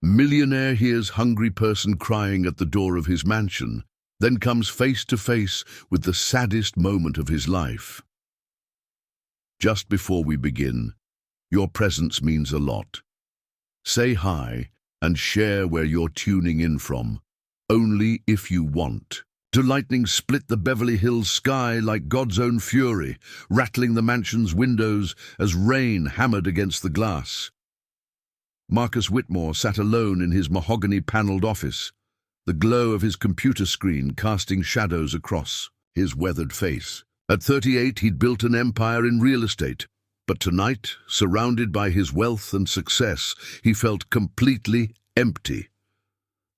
Millionaire hears hungry person crying at the door of his mansion, then comes face to face with the saddest moment of his life. Just before we begin, your presence means a lot. Say hi and share where you're tuning in from, only if you want. Do lightning split the Beverly Hills sky like God's own fury, rattling the mansion's windows as rain hammered against the glass? Marcus Whitmore sat alone in his mahogany-paneled office, the glow of his computer screen casting shadows across his weathered face. At 38, he'd built an empire in real estate, but tonight, surrounded by his wealth and success, he felt completely empty.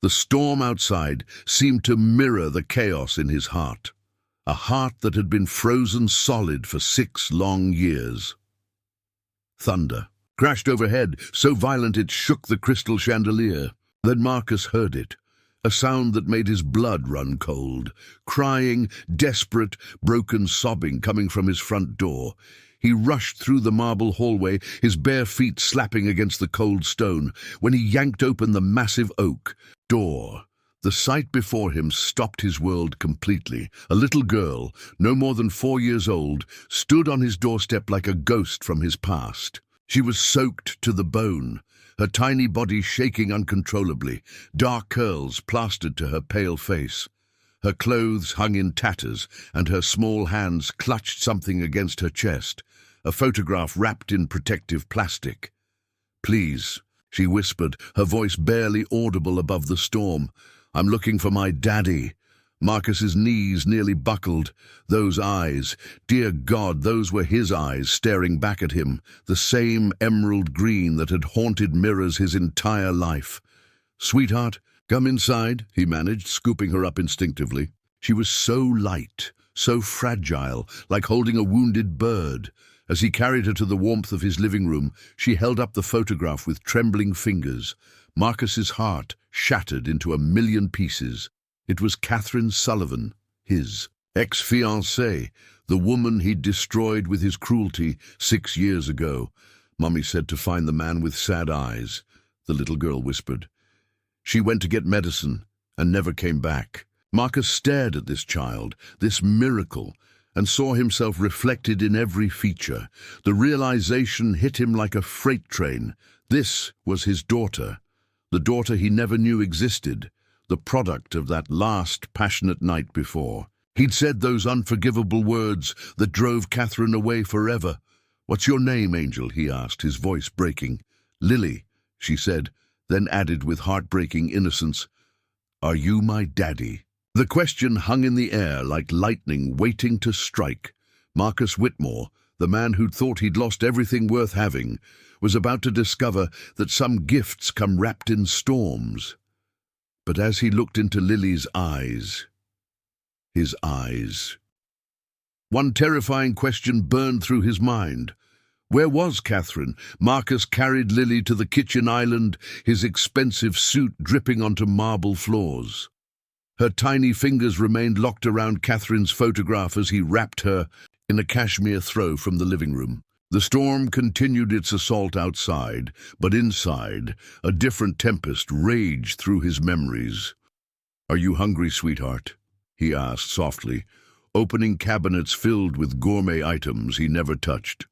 The storm outside seemed to mirror the chaos in his heart, a heart that had been frozen solid for 6 long years. Thunder crashed overhead, so violent it shook the crystal chandelier. Then Marcus heard it, a sound that made his blood run cold. Crying, desperate, broken sobbing coming from his front door. He rushed through the marble hallway, his bare feet slapping against the cold stone. When he yanked open the massive oak door, the sight before him stopped his world completely. A little girl, no more than 4 years old, stood on his doorstep like a ghost from his past. She was soaked to the bone, her tiny body shaking uncontrollably, dark curls plastered to her pale face. Her clothes hung in tatters, and her small hands clutched something against her chest, a photograph wrapped in protective plastic. "Please," she whispered, her voice barely audible above the storm. "I'm looking for my daddy." Marcus's knees nearly buckled. Those eyes, dear God, those were his eyes staring back at him, the same emerald green that had haunted mirrors his entire life. "Sweetheart, come inside," he managed, scooping her up instinctively. She was so light, so fragile, like holding a wounded bird. As he carried her to the warmth of his living room, she held up the photograph with trembling fingers. Marcus's heart shattered into 1,000,000 pieces. It was Catherine Sullivan, his ex-fiancée, the woman he'd destroyed with his cruelty 6 years ago. Mummy said to find the man with sad eyes, the little girl whispered. She went to get medicine and never came back. Marcus stared at this child, this miracle, and saw himself reflected in every feature. The realization hit him like a freight train. This was his daughter, the daughter he never knew existed, the product of that last passionate night before. He'd said those unforgivable words that drove Catherine away forever. "What's your name, Angel?" he asked, his voice breaking. "Lily," she said, then added with heartbreaking innocence, "Are you my daddy?" The question hung in the air like lightning waiting to strike. Marcus Whitmore, the man who'd thought he'd lost everything worth having, was about to discover that some gifts come wrapped in storms. But as he looked into Lily's eyes, his eyes, one terrifying question burned through his mind. Where was Catherine? Marcus carried Lily to the kitchen island, his expensive suit dripping onto marble floors. Her tiny fingers remained locked around Catherine's photograph as he wrapped her in a cashmere throw from the living room. The storm continued its assault outside, but inside, a different tempest raged through his memories. "Are you hungry, sweetheart?" he asked softly, opening cabinets filled with gourmet items he never touched.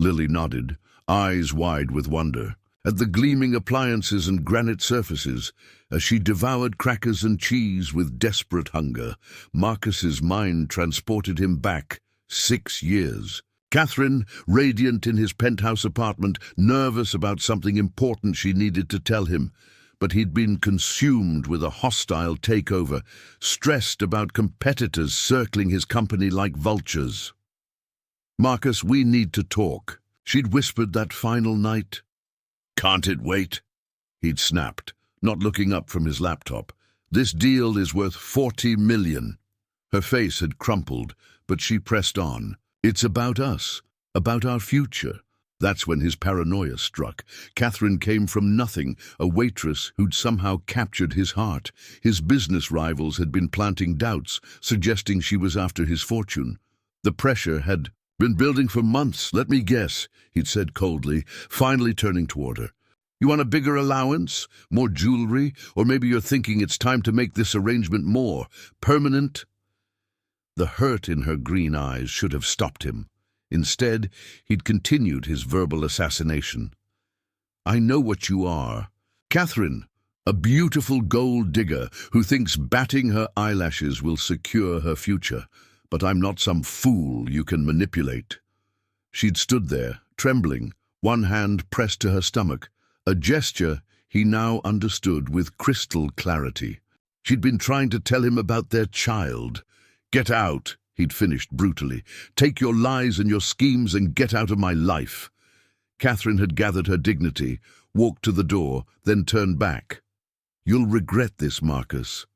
Lily nodded, eyes wide with wonder, at the gleaming appliances and granite surfaces. As she devoured crackers and cheese with desperate hunger, Marcus's mind transported him back 6 years. Catherine, radiant in his penthouse apartment, nervous about something important she needed to tell him. But he'd been consumed with a hostile takeover, stressed about competitors circling his company like vultures. "Marcus, we need to talk," she'd whispered that final night. "Can't it wait?" he'd snapped, not looking up from his laptop. "This deal is worth 40 million. Her face had crumpled, but she pressed on. "It's about us, about our future." That's when his paranoia struck. Catherine came from nothing, a waitress who'd somehow captured his heart. His business rivals had been planting doubts, suggesting she was after his fortune. The pressure had been building for months. "Let me guess," he'd said coldly, finally turning toward her. You want a bigger allowance, more jewelry, or maybe you're thinking it's time to make this arrangement more permanent? The hurt in her green eyes should have stopped him. Instead, he'd continued his verbal assassination. I know what you are. Catherine, a beautiful gold digger who thinks batting her eyelashes will secure her future. But I'm not some fool you can manipulate. She'd stood there, trembling, one hand pressed to her stomach, a gesture he now understood with crystal clarity. She'd been trying to tell him about their child. Get out, he'd finished brutally. Take your lies and your schemes and get out of my life. Catherine had gathered her dignity, walked to the door, then turned back. You'll regret this, Marcus.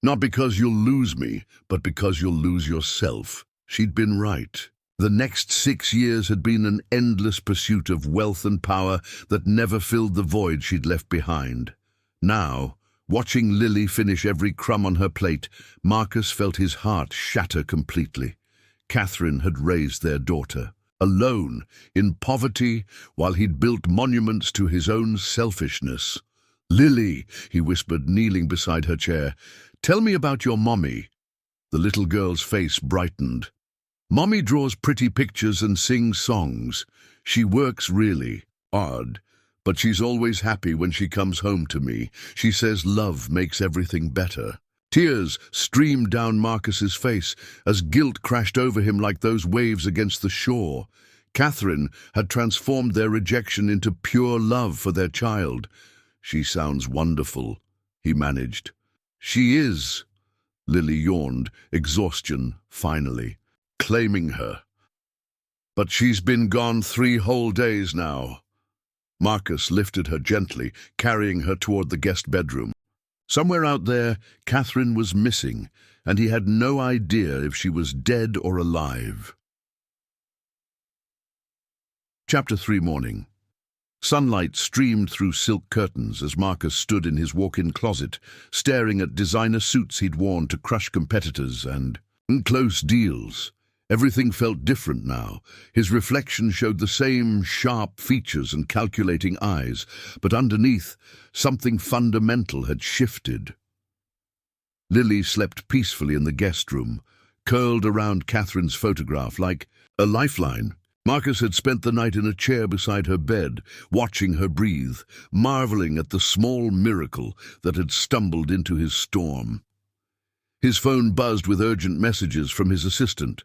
Not because you'll lose me, but because you'll lose yourself. She'd been right. The next 6 years had been an endless pursuit of wealth and power that never filled the void she'd left behind. Now, watching Lily finish every crumb on her plate, Marcus felt his heart shatter completely. Catherine had raised their daughter, alone, in poverty, while he'd built monuments to his own selfishness. Lily, he whispered, kneeling beside her chair, tell me about your mommy. The little girl's face brightened. Mommy draws pretty pictures and sings songs. She works really hard, but she's always happy when she comes home to me. She says love makes everything better. Tears streamed down Marcus's face as guilt crashed over him like those waves against the shore. Catherine had transformed their rejection into pure love for their child. She sounds wonderful, he managed. She is. Lily yawned, exhaustion finally claiming her. But she's been gone 3 whole days now. Marcus lifted her gently, carrying her toward the guest bedroom. Somewhere out there, Catherine was missing, and he had no idea if she was dead or alive. Chapter 3 Morning. Sunlight streamed through silk curtains as Marcus stood in his walk-in closet, staring at designer suits he'd worn to crush competitors and close deals. Everything felt different now. His reflection showed the same sharp features and calculating eyes, but underneath, something fundamental had shifted. Lily slept peacefully in the guest room, curled around Catherine's photograph like a lifeline. Marcus had spent the night in a chair beside her bed, watching her breathe, marveling at the small miracle that had stumbled into his storm. His phone buzzed with urgent messages from his assistant.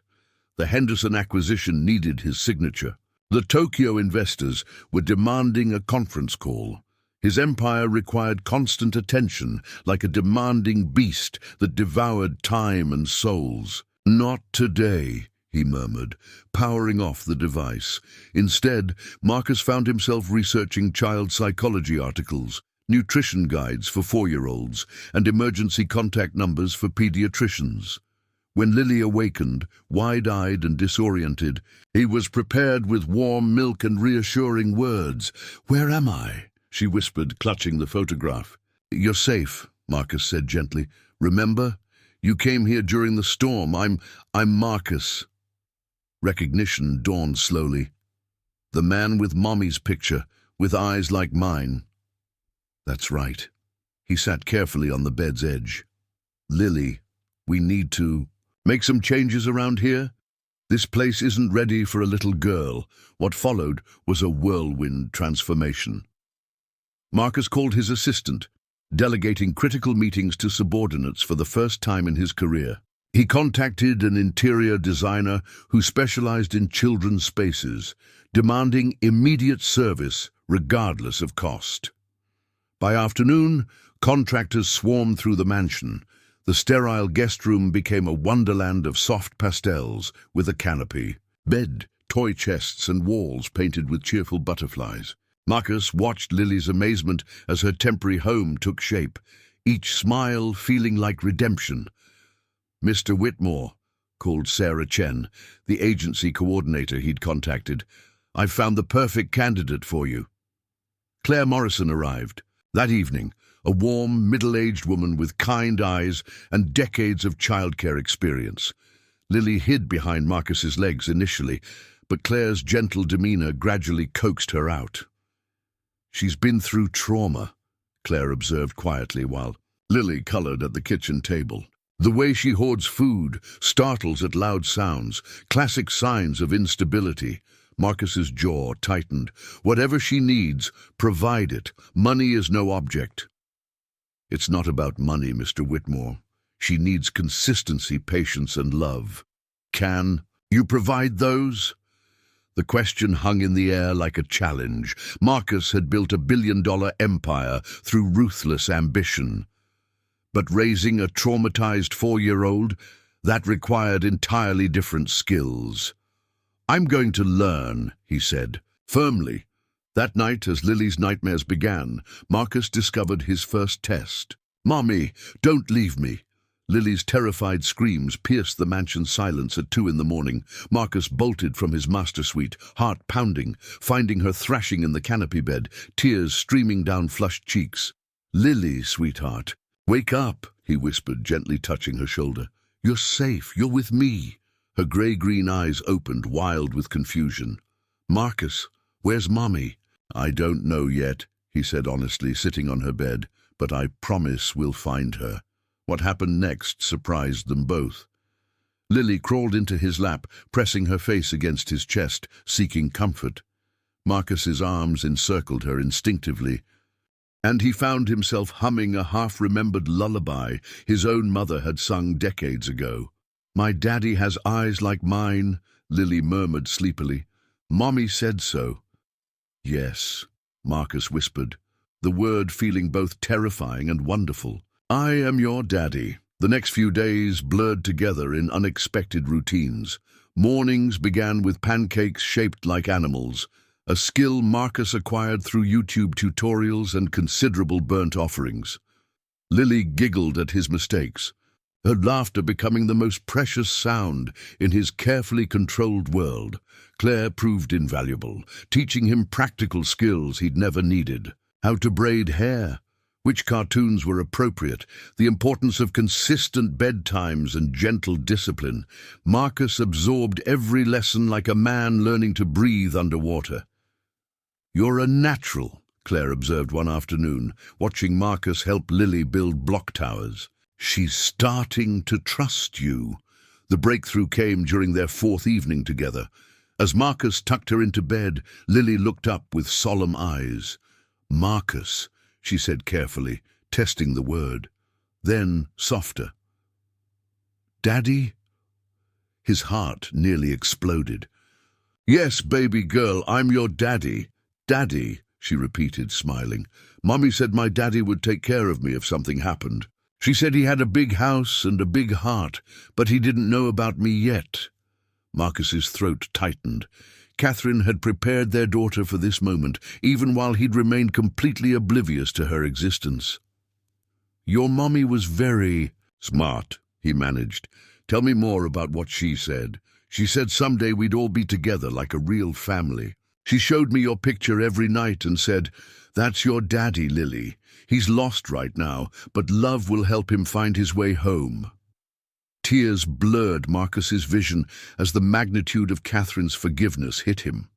The Henderson acquisition needed his signature. The Tokyo investors were demanding a conference call. His empire required constant attention, like a demanding beast that devoured time and souls. Not today, he murmured, powering off the device. Instead, Marcus found himself researching child psychology articles, nutrition guides for 4-year-olds, and emergency contact numbers for pediatricians. When Lily awakened, wide-eyed and disoriented, he was prepared with warm milk and reassuring words. Where am I? She whispered, clutching the photograph. You're safe, Marcus said gently. Remember? You came here during the storm. I'm Marcus. Recognition dawned slowly. The man with Mommy's picture, with eyes like mine. That's right. He sat carefully on the bed's edge. Lily, we need to make some changes around here. This place isn't ready for a little girl. What followed was a whirlwind transformation. Marcus called his assistant, delegating critical meetings to subordinates for the first time in his career. He contacted an interior designer who specialized in children's spaces, demanding immediate service regardless of cost. By afternoon, contractors swarmed through the mansion. The sterile guest room became a wonderland of soft pastels with a canopy, bed, toy chests, and walls painted with cheerful butterflies. Marcus watched Lily's amazement as her temporary home took shape, each smile feeling like redemption. Mr. Whitmore, called Sarah Chen, the agency coordinator he'd contacted, I've found the perfect candidate for you. Claire Morrison arrived. That evening, a warm, middle-aged woman with kind eyes and decades of childcare experience. Lily hid behind Marcus's legs initially, but Claire's gentle demeanor gradually coaxed her out. She's been through trauma, Claire observed quietly while Lily colored at the kitchen table. The way she hoards food, startles at loud sounds, classic signs of instability. Marcus's jaw tightened. Whatever she needs, provide it. Money is no object. It's not about money, Mr. Whitmore. She needs consistency, patience, and love. Can you provide those? The question hung in the air like a challenge. Marcus had built a billion-dollar empire through ruthless ambition. But raising a traumatized 4-year-old, that required entirely different skills. I'm going to learn, he said, firmly. That night, as Lily's nightmares began, Marcus discovered his first test. "Mommy, don't leave me." Lily's terrified screams pierced the mansion's silence at 2 a.m. Marcus bolted from his master suite, heart pounding, finding her thrashing in the canopy bed, tears streaming down flushed cheeks. "Lily, sweetheart, wake up," he whispered, gently touching her shoulder. "You're safe. You're with me." Her grey-green eyes opened, wild with confusion. "Marcus, where's Mommy?" "I don't know yet," he said honestly, sitting on her bed, "but I promise we'll find her." What happened next surprised them both. Lily crawled into his lap, pressing her face against his chest, seeking comfort. Marcus's arms encircled her instinctively, and he found himself humming a half-remembered lullaby his own mother had sung decades ago. "My daddy has eyes like mine," Lily murmured sleepily. "Mommy said so." "Yes," Marcus whispered, the word feeling both terrifying and wonderful. "I am your daddy." The next few days blurred together in unexpected routines. Mornings began with pancakes shaped like animals, a skill Marcus acquired through YouTube tutorials and considerable burnt offerings. Lily giggled at his mistakes, her laughter becoming the most precious sound in his carefully controlled world. Claire proved invaluable, teaching him practical skills he'd never needed. How to braid hair, which cartoons were appropriate, the importance of consistent bedtimes and gentle discipline. Marcus absorbed every lesson like a man learning to breathe underwater. "You're a natural," Claire observed one afternoon, watching Marcus help Lily build block towers. "She's starting to trust you." The breakthrough came during their 4th evening together. As Marcus tucked her into bed, Lily looked up with solemn eyes. "Marcus," she said carefully, testing the word. Then, softer. "Daddy?" His heart nearly exploded. "Yes, baby girl, I'm your daddy." "Daddy," she repeated, smiling. "Mommy said my daddy would take care of me if something happened. She said he had a big house and a big heart, but he didn't know about me yet." Marcus's throat tightened. Catherine had prepared their daughter for this moment, even while he'd remained completely oblivious to her existence. "Your mommy was very smart," he managed. "Tell me more about what she said." "She said someday we'd all be together like a real family. She showed me your picture every night and said, 'That's your daddy, Lily. He's lost right now, but love will help him find his way home.'" Tears blurred Marcus's vision as the magnitude of Catherine's forgiveness hit him.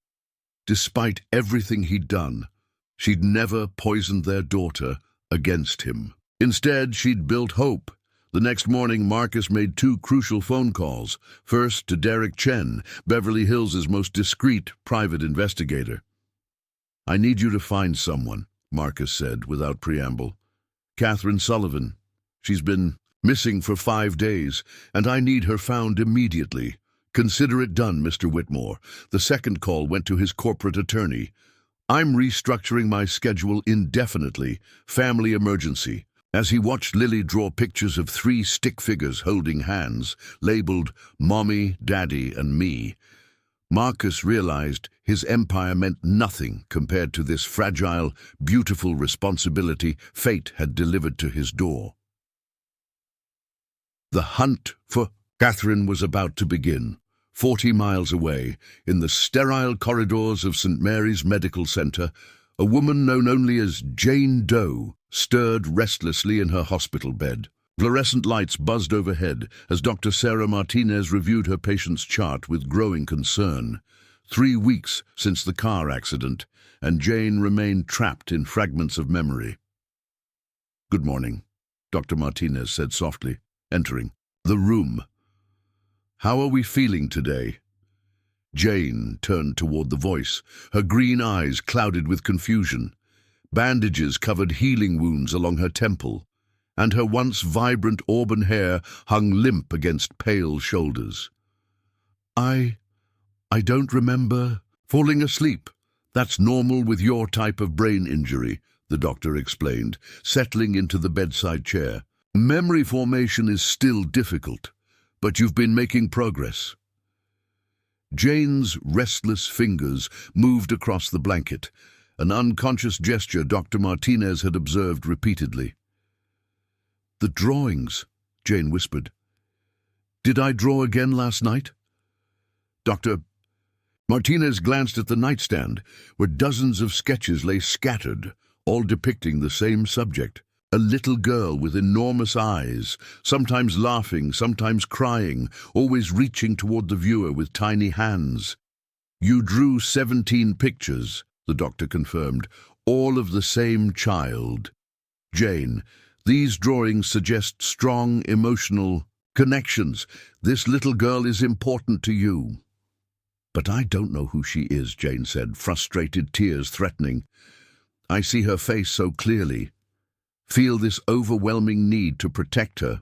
Despite everything he'd done, she'd never poisoned their daughter against him. Instead, she'd built hope. The next morning, Marcus made 2 crucial phone calls. First, to Derek Chen, Beverly Hills' most discreet private investigator. "I need you to find someone," Marcus said without preamble. "Catherine Sullivan. She's been missing for 5 days, and I need her found immediately. Consider it done, Mr. Whitmore." The second call went to his corporate attorney. "I'm restructuring my schedule indefinitely. Family emergency." As he watched Lily draw pictures of 3 stick figures holding hands, labeled Mommy, Daddy, and Me, Marcus realized his empire meant nothing compared to this fragile, beautiful responsibility fate had delivered to his door. The hunt for Catherine was about to begin. 40 miles away, in the sterile corridors of St. Mary's Medical Center, a woman known only as Jane Doe stirred restlessly in her hospital bed. Fluorescent lights buzzed overhead as Dr. Sarah Martinez reviewed her patient's chart with growing concern. 3 weeks since the car accident, and Jane remained trapped in fragments of memory. "Good morning," Dr. Martinez said softly, entering the room. "How are we feeling today?" Jane turned toward the voice, her green eyes clouded with confusion. Bandages covered healing wounds along her temple, and her once vibrant auburn hair hung limp against pale shoulders. I don't remember falling asleep. That's normal with your type of brain injury," the doctor explained, settling into the bedside chair. "Memory formation is still difficult, but you've been making progress." Jane's restless fingers moved across the blanket, an unconscious gesture Dr. Martinez had observed repeatedly. "The drawings," Jane whispered. "Did I draw again last night?" Dr. Martinez glanced at the nightstand, where dozens of sketches lay scattered, all depicting the same subject. A little girl with enormous eyes, sometimes laughing, sometimes crying, always reaching toward the viewer with tiny hands. "You drew 17 pictures," the doctor confirmed, "all of the same child." "Jane, these drawings suggest strong emotional connections. This little girl is important to you." "But I don't know who she is," Jane said, frustrated, tears threatening. "I see her face so clearly, feel this overwhelming need to protect her,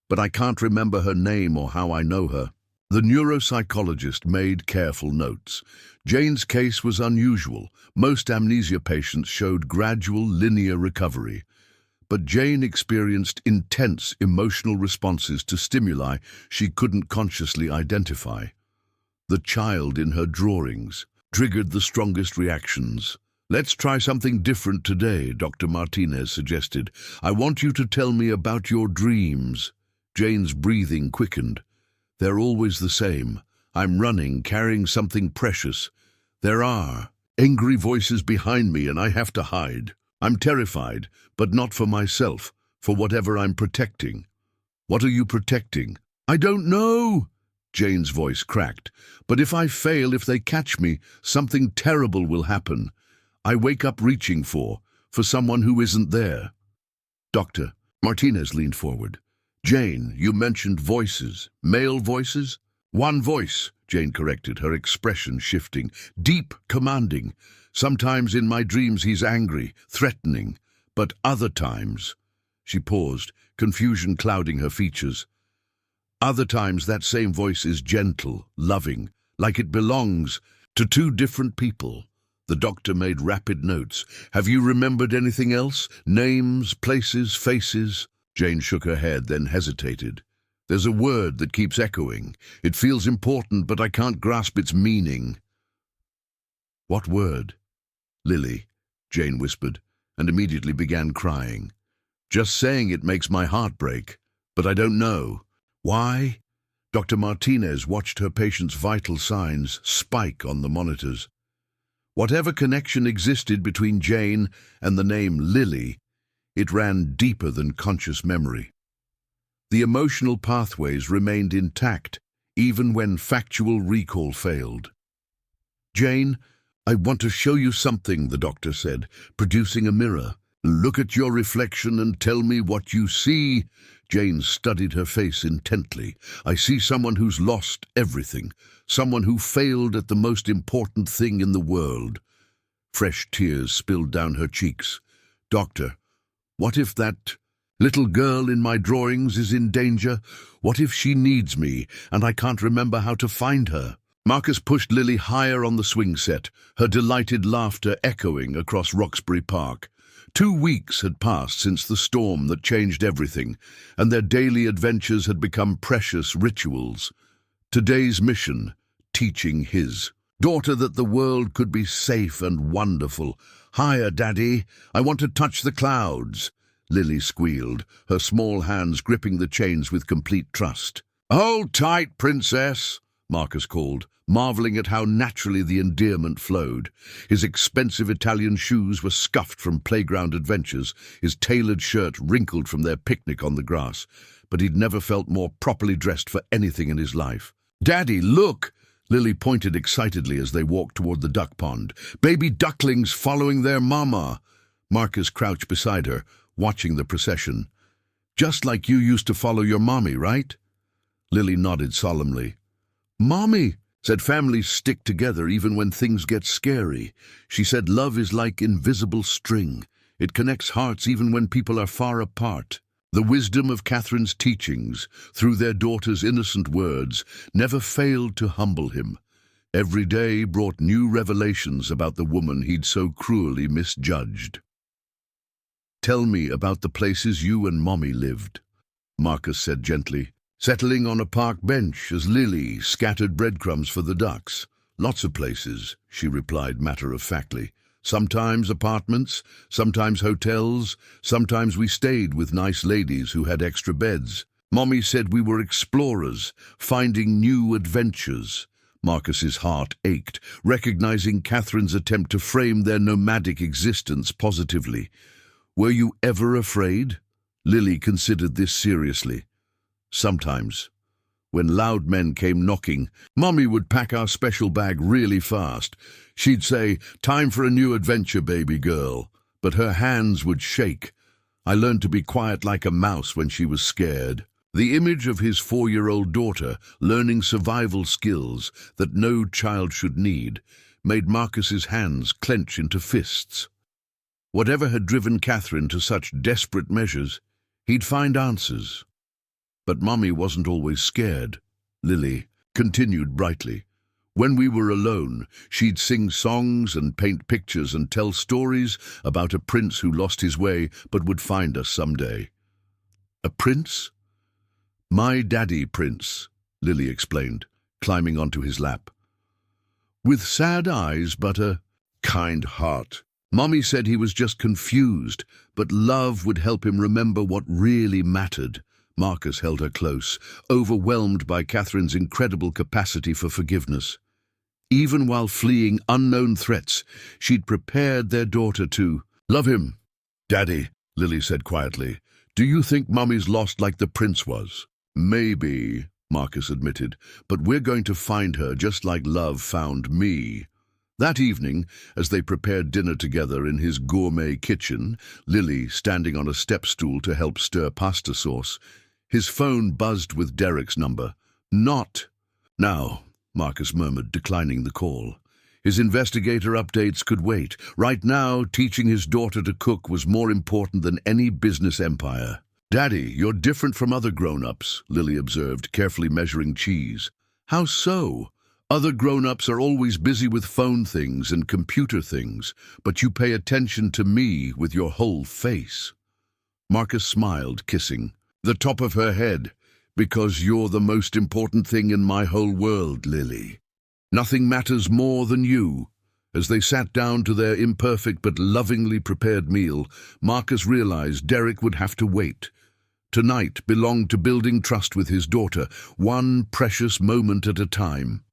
but I can't remember her name or how I know her." The neuropsychologist made careful notes. Jane's case was unusual. Most amnesia patients showed gradual, linear recovery. But Jane experienced intense emotional responses to stimuli she couldn't consciously identify. The child in her drawings triggered the strongest reactions. "Let's try something different today," Dr. Martinez suggested. "I want you to tell me about your dreams." Jane's breathing quickened. "They're always the same. I'm running, carrying something precious. There are angry voices behind me and I have to hide. I'm terrified, but not for myself, for whatever I'm protecting." "What are you protecting?" "I don't know," Jane's voice cracked. "But if I fail, if they catch me, something terrible will happen. I wake up reaching for someone who isn't there." Dr. Martinez leaned forward. "Jane, you mentioned voices. Male voices?" "One voice," Jane corrected, her expression shifting. "Deep, commanding. Sometimes in my dreams he's angry, threatening. But other times—" She paused, confusion clouding her features. "Other times that same voice is gentle, loving, like it belongs to two different people." The doctor made rapid notes. "Have you remembered anything else? Names, places, faces?" Jane shook her head, then hesitated. "There's a word that keeps echoing. It feels important, but I can't grasp its meaning." "What word?" "Lily," Jane whispered, and immediately began crying. "Just saying it makes my heart break, but I don't know. Why?" Dr. Martinez watched her patient's vital signs spike on the monitors. Whatever connection existed between Jane and the name Lily, it ran deeper than conscious memory. The emotional pathways remained intact, even when factual recall failed. "Jane, I want to show you something," the doctor said, producing a mirror. "Look at your reflection and tell me what you see." Jane studied her face intently. "I see someone who's lost everything, someone who failed at the most important thing in the world." Fresh tears spilled down her cheeks. "Doctor, what if that little girl in my drawings is in danger? What if she needs me and I can't remember how to find her?" Marcus pushed Lily higher on the swing set, her delighted laughter echoing across Roxbury Park. 2 weeks had passed since the storm that changed everything, and their daily adventures had become precious rituals. Today's mission, teaching his daughter that the world could be safe and wonderful. "Higher, Daddy, I want to touch the clouds," Lily squealed, her small hands gripping the chains with complete trust. "Hold tight, Princess," Marcus called, marveling at how naturally the endearment flowed. His expensive Italian shoes were scuffed from playground adventures, his tailored shirt wrinkled from their picnic on the grass, but he'd never felt more properly dressed for anything in his life. "Daddy, look!" Lily pointed excitedly as they walked toward the duck pond. Baby ducklings following their mama. Marcus crouched beside her, watching the procession. Just like you used to follow your mommy, right? Lily nodded solemnly. Mommy said families stick together even when things get scary. She said love is like invisible string. It connects hearts even when people are far apart. The wisdom of Catherine's teachings, through their daughter's innocent words, never failed to humble him. Every day brought new revelations about the woman he'd so cruelly misjudged. Tell me about the places you and Mommy lived, Marcus said gently, settling on a park bench as Lily scattered breadcrumbs for the ducks. Lots of places, she replied matter-of-factly. Sometimes apartments, sometimes hotels, sometimes we stayed with nice ladies who had extra beds. Mommy said we were explorers, finding new adventures. Marcus's heart ached, recognizing Catherine's attempt to frame their nomadic existence positively. Were you ever afraid? Lily considered this seriously. Sometimes. When loud men came knocking, Mommy would pack our special bag really fast. She'd say, "Time for a new adventure, baby girl." But her hands would shake. I learned to be quiet like a mouse when she was scared. The image of his 4-year-old daughter learning survival skills that no child should need made Marcus's hands clench into fists. Whatever had driven Catherine to such desperate measures, he'd find answers. But Mommy wasn't always scared. Lily continued brightly. When we were alone, she'd sing songs and paint pictures and tell stories about a prince who lost his way but would find us someday. A prince? My daddy prince, Lily explained, climbing onto his lap. With sad eyes but a kind heart. Mommy said he was just confused, but love would help him remember what really mattered. Marcus held her close, overwhelmed by Catherine's incredible capacity for forgiveness. Even while fleeing unknown threats, she'd prepared their daughter to love him. Daddy, Lily said quietly, do you think Mummy's lost like the prince was? Maybe, Marcus admitted, but we're going to find her just like love found me. That evening, as they prepared dinner together in his gourmet kitchen, Lily standing on a step stool to help stir pasta sauce, his phone buzzed with Derek's number. Not now, Marcus murmured, declining the call. His investigator updates could wait. Right now, teaching his daughter to cook was more important than any business empire. Daddy, you're different from other grown-ups, Lily observed, carefully measuring cheese. How so? Other grown-ups are always busy with phone things and computer things, but you pay attention to me with your whole face. Marcus smiled, kissing the top of her head. Because you're the most important thing in my whole world, Lily. Nothing matters more than you. As they sat down to their imperfect but lovingly prepared meal, Marcus realized Derek would have to wait. Tonight belonged to building trust with his daughter, one precious moment at a time.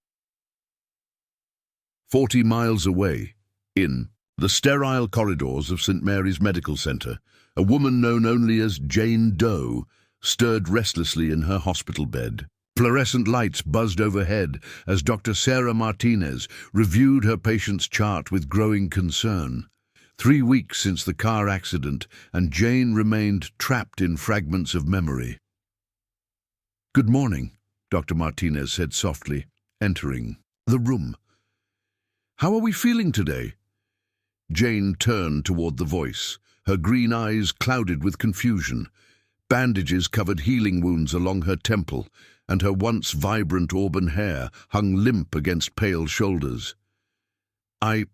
40 miles away, in the sterile corridors of St. Mary's Medical Center, a woman known only as Jane Doe stirred restlessly in her hospital bed. Fluorescent lights buzzed overhead as Dr. Sarah Martinez reviewed her patient's chart with growing concern. 3 weeks since the car accident, and Jane remained trapped in fragments of memory. Good morning, Dr. Martinez said softly, entering the room. How are we feeling today? Jane turned toward the voice, her green eyes clouded with confusion. Bandages covered healing wounds along her temple, and her once vibrant auburn hair hung limp against pale shoulders. I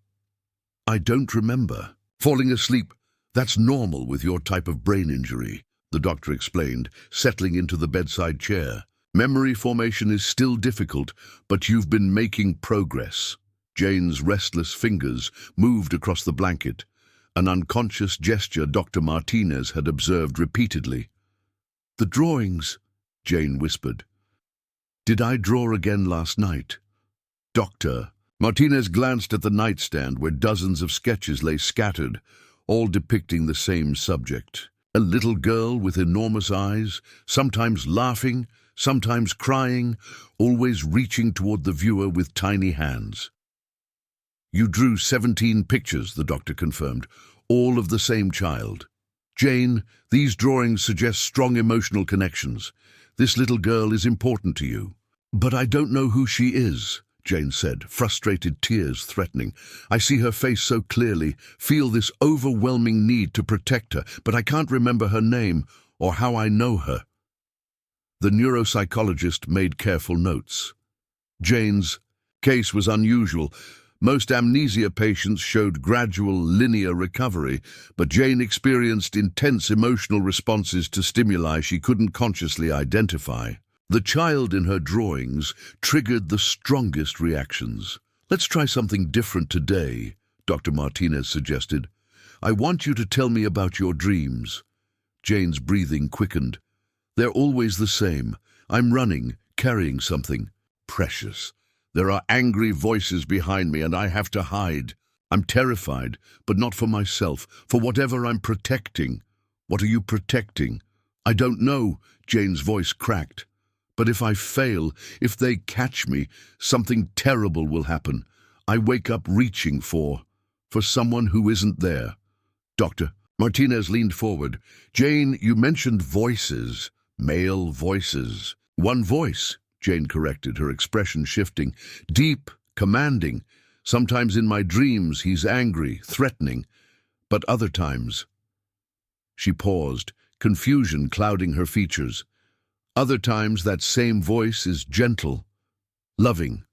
don't remember. Falling asleep, that's normal with your type of brain injury, the doctor explained, settling into the bedside chair. Memory formation is still difficult, but you've been making progress. Jane's restless fingers moved across the blanket, an unconscious gesture Dr. Martinez had observed repeatedly. The drawings, Jane whispered. Did I draw again last night? Doctor. Martinez glanced at the nightstand where dozens of sketches lay scattered, all depicting the same subject. A little girl with enormous eyes, sometimes laughing, sometimes crying, always reaching toward the viewer with tiny hands. You drew 17 pictures, the doctor confirmed, all of the same child. Jane, these drawings suggest strong emotional connections. This little girl is important to you. But I don't know who she is, Jane said, frustrated tears threatening. I see her face so clearly, feel this overwhelming need to protect her, but I can't remember her name or how I know her. The neuropsychologist made careful notes. Jane's case was unusual. Most amnesia patients showed gradual, linear recovery, but Jane experienced intense emotional responses to stimuli she couldn't consciously identify. The child in her drawings triggered the strongest reactions. Let's try something different today, Dr. Martinez suggested. I want you to tell me about your dreams. Jane's breathing quickened. They're always the same. I'm running, carrying something precious. There are angry voices behind me and I have to hide. I'm terrified, but not for myself, for whatever I'm protecting. What are you protecting? I don't know, Jane's voice cracked. But if I fail, if they catch me, something terrible will happen. I wake up reaching for someone who isn't there. Doctor, Martinez leaned forward. Jane, you mentioned voices, male voices. One voice, Jane corrected, her expression shifting. Deep, commanding. Sometimes in my dreams he's angry, threatening, but other times. She paused, confusion clouding her features. Other times that same voice is gentle, loving,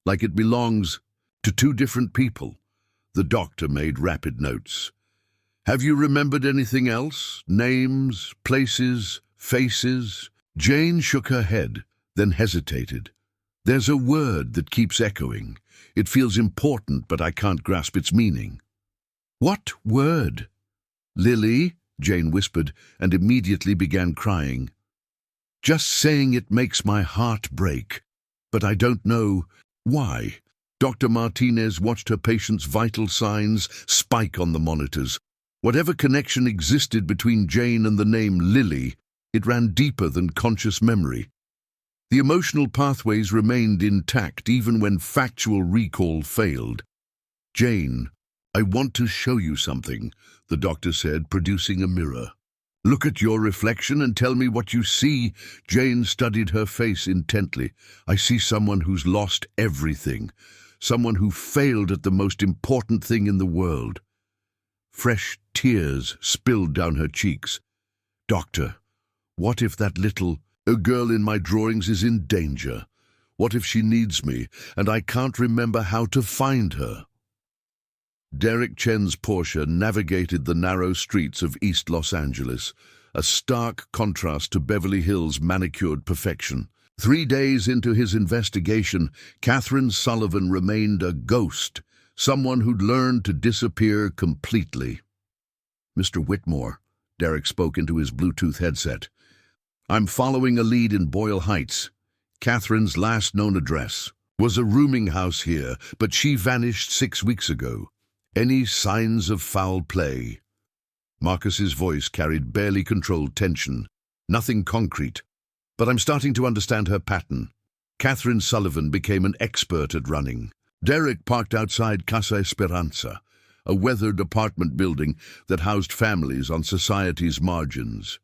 like it belongs to two different people. The doctor made rapid notes. Have you remembered anything else? Names, places, faces? Jane shook her head, then hesitated. There's a word that keeps echoing. It feels important, but I can't grasp its meaning. What word? Lily, Jane whispered, and immediately began crying. Just saying it makes my heart break, but I don't know why. Dr. Martinez watched her patient's vital signs spike on the monitors. Whatever connection existed between Jane and the name Lily, it ran deeper than conscious memory. The emotional pathways remained intact even when factual recall failed. Jane, I want to show you something, the doctor said, producing a mirror. Look at your reflection and tell me what you see. Jane studied her face intently. I see someone who's lost everything. Someone who failed at the most important thing in the world. Fresh tears spilled down her cheeks. Doctor, what if that little girl in my drawings is in danger? What if she needs me and I can't remember how to find her? Derek Chen's Porsche navigated the narrow streets of East Los Angeles, a stark contrast to Beverly Hills' manicured perfection. 3 days into his investigation, Catherine Sullivan remained a ghost, someone who'd learned to disappear completely. Mr. Whitmore, Derek spoke into his Bluetooth headset. I'm following a lead in Boyle Heights. Catherine's last known address was a rooming house here, but she vanished 6 weeks ago. Any signs of foul play? Marcus's voice carried barely controlled tension. Nothing concrete, but I'm starting to understand her pattern. Catherine Sullivan became an expert at running. Derek parked outside Casa Esperanza, a weathered apartment building that housed families on society's margins.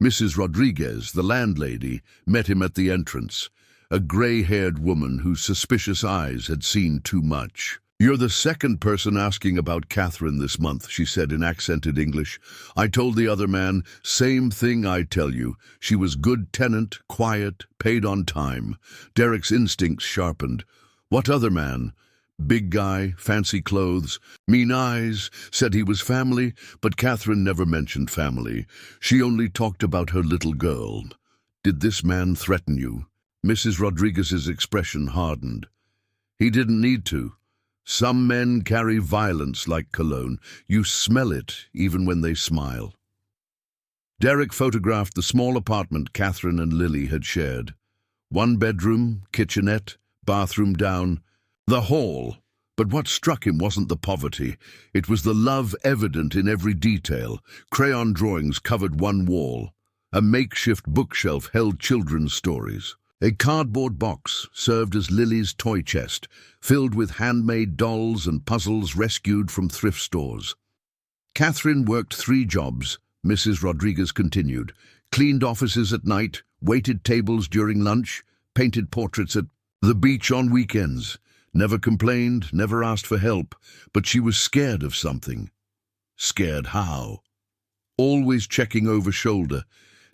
Mrs. Rodriguez, the landlady, met him at the entrance, a gray-haired woman whose suspicious eyes had seen too much. You're the second person asking about Catherine this month, she said in accented English. I told the other man, same thing I tell you. She was good tenant, quiet, paid on time. Derek's instincts sharpened. What other man? Big guy, fancy clothes, mean eyes, said he was family, but Catherine never mentioned family. She only talked about her little girl. Did this man threaten you? Mrs. Rodriguez's expression hardened. He didn't need to. Some men carry violence like cologne. You smell it even when they smile. Derek photographed the small apartment Catherine and Lily had shared. 1 bedroom, kitchenette, bathroom down, the hall. But what struck him wasn't the poverty. It was the love evident in every detail. Crayon drawings covered one wall. A makeshift bookshelf held children's stories. A cardboard box served as Lily's toy chest, filled with handmade dolls and puzzles rescued from thrift stores. Catherine worked 3 jobs, Mrs. Rodriguez continued. Cleaned offices at night, waited tables during lunch, painted portraits at the beach on weekends. Never complained, never asked for help, but she was scared of something. Scared how? Always checking over shoulder.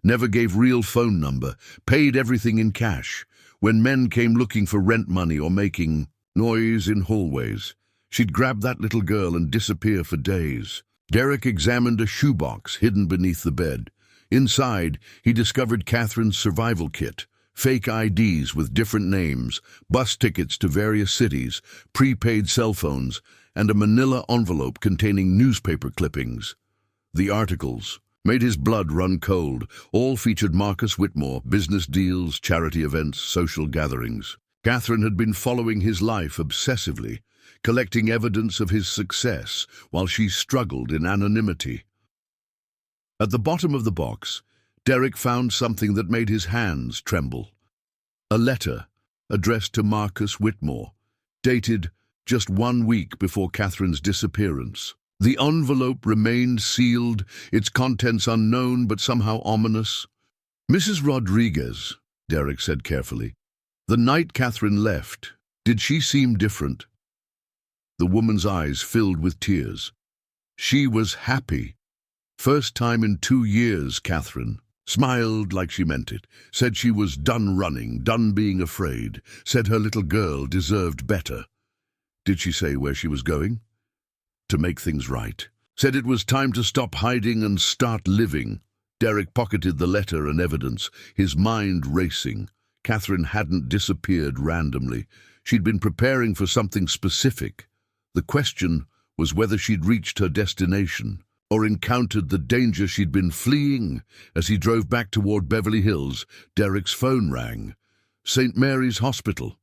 Never gave real phone number, paid everything in cash. When men came looking for rent money or making noise in hallways, she'd grab that little girl and disappear for days. Derek examined a shoebox hidden beneath the bed. Inside, he discovered Catherine's survival kit, fake IDs with different names, bus tickets to various cities, prepaid cell phones, and a manila envelope containing newspaper clippings. The articles made his blood run cold. All featured Marcus Whitmore, business deals, charity events, social gatherings. Catherine had been following his life obsessively, collecting evidence of his success while she struggled in anonymity. At the bottom of the box, Derek found something that made his hands tremble. A letter addressed to Marcus Whitmore, dated just 1 week before Catherine's disappearance. The envelope remained sealed, its contents unknown but somehow ominous. "Mrs. Rodriguez," Derek said carefully, "the night Catherine left, did she seem different?" The woman's eyes filled with tears. She was happy. First time in 2 years, Catherine. Smiled like she meant it. Said she was done running, done being afraid. Said her little girl deserved better. Did she say where she was going? To make things right. Said it was time to stop hiding and start living. Derek pocketed the letter and evidence, his mind racing. Catherine hadn't disappeared randomly. She'd been preparing for something specific. The question was whether she'd reached her destination or encountered the danger she'd been fleeing. As he drove back toward Beverly Hills, Derek's phone rang. "St. Mary's Hospital.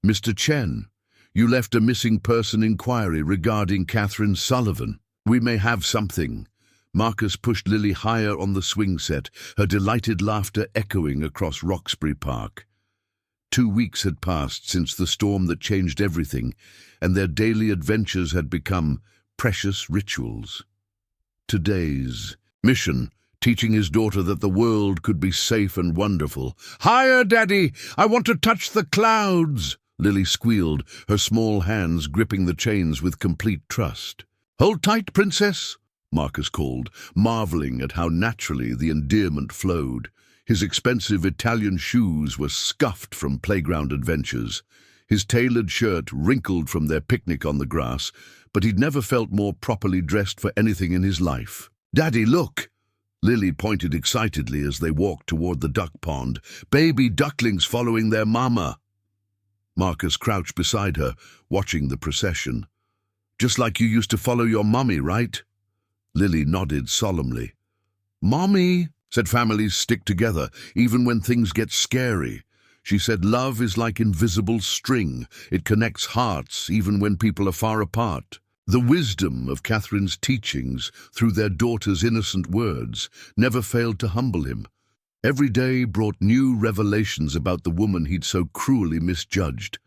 Mr. Chen, you left a missing person inquiry regarding Catherine Sullivan. We may have something." Marcus pushed Lily higher on the swing set, her delighted laughter echoing across Roxbury Park. 2 weeks had passed since the storm that changed everything, and their daily adventures had become precious rituals. Today's mission, teaching his daughter that the world could be safe and wonderful. "Higher, Daddy! I want to touch the clouds!" Lily squealed, her small hands gripping the chains with complete trust. "Hold tight, Princess," Marcus called, marveling at how naturally the endearment flowed. His expensive Italian shoes were scuffed from playground adventures. His tailored shirt wrinkled from their picnic on the grass, but he'd never felt more properly dressed for anything in his life. "Daddy, look!" Lily pointed excitedly as they walked toward the duck pond. "Baby ducklings following their mama." Marcus crouched beside her, watching the procession. "Just like you used to follow your mummy, right?" Lily nodded solemnly. "Mommy," said, "families stick together, even when things get scary." She said, "Love is like invisible string. It connects hearts, even when people are far apart." The wisdom of Catherine's teachings, through their daughter's innocent words, never failed to humble him. Every day brought new revelations about the woman he'd so cruelly misjudged.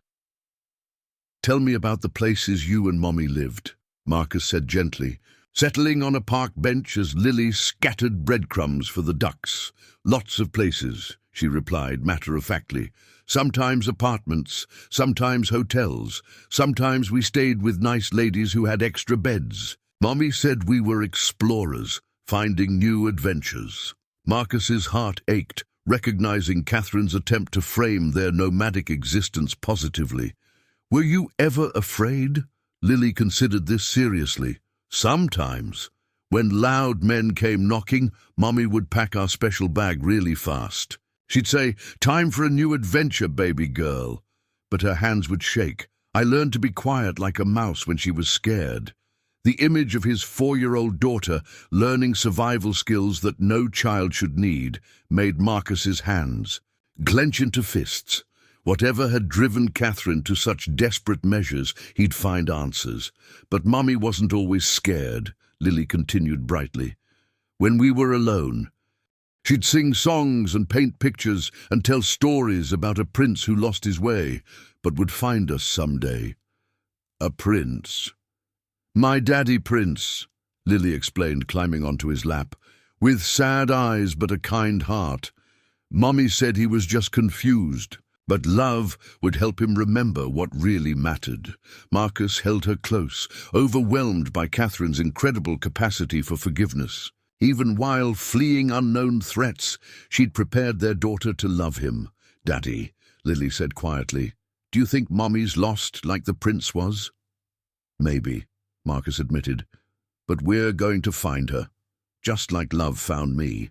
"Tell me about the places you and Mommy lived," Marcus said gently, settling on a park bench as Lily scattered breadcrumbs for the ducks. "Lots of places," she replied matter-of-factly. "Sometimes apartments, sometimes hotels, sometimes we stayed with nice ladies who had extra beds. Mommy said we were explorers, finding new adventures." Marcus's heart ached, recognizing Catherine's attempt to frame their nomadic existence positively. "Were you ever afraid?" Lily considered this seriously. "Sometimes. When loud men came knocking, Mommy would pack our special bag really fast. She'd say, 'Time for a new adventure, baby girl.' But her hands would shake. I learned to be quiet like a mouse when she was scared." The image of his 4-year-old daughter learning survival skills that no child should need made Marcus's hands clench into fists. Whatever had driven Catherine to such desperate measures, he'd find answers. "But Mommy wasn't always scared," Lily continued brightly. "When we were alone, She'd sing songs and paint pictures and tell stories about a prince who lost his way, but would find us someday. A prince. My daddy Prince, Lily explained, climbing onto his lap, with sad eyes but a kind heart. Mommy said he was just confused, but love would help him remember what really mattered. Marcus held her close, overwhelmed by Catherine's incredible capacity for forgiveness. Even while fleeing unknown threats, she'd prepared their daughter to love him. Daddy, Lily said quietly, do you think Mommy's lost like the prince was? Maybe, Marcus admitted, but we're going to find her, just like love found me.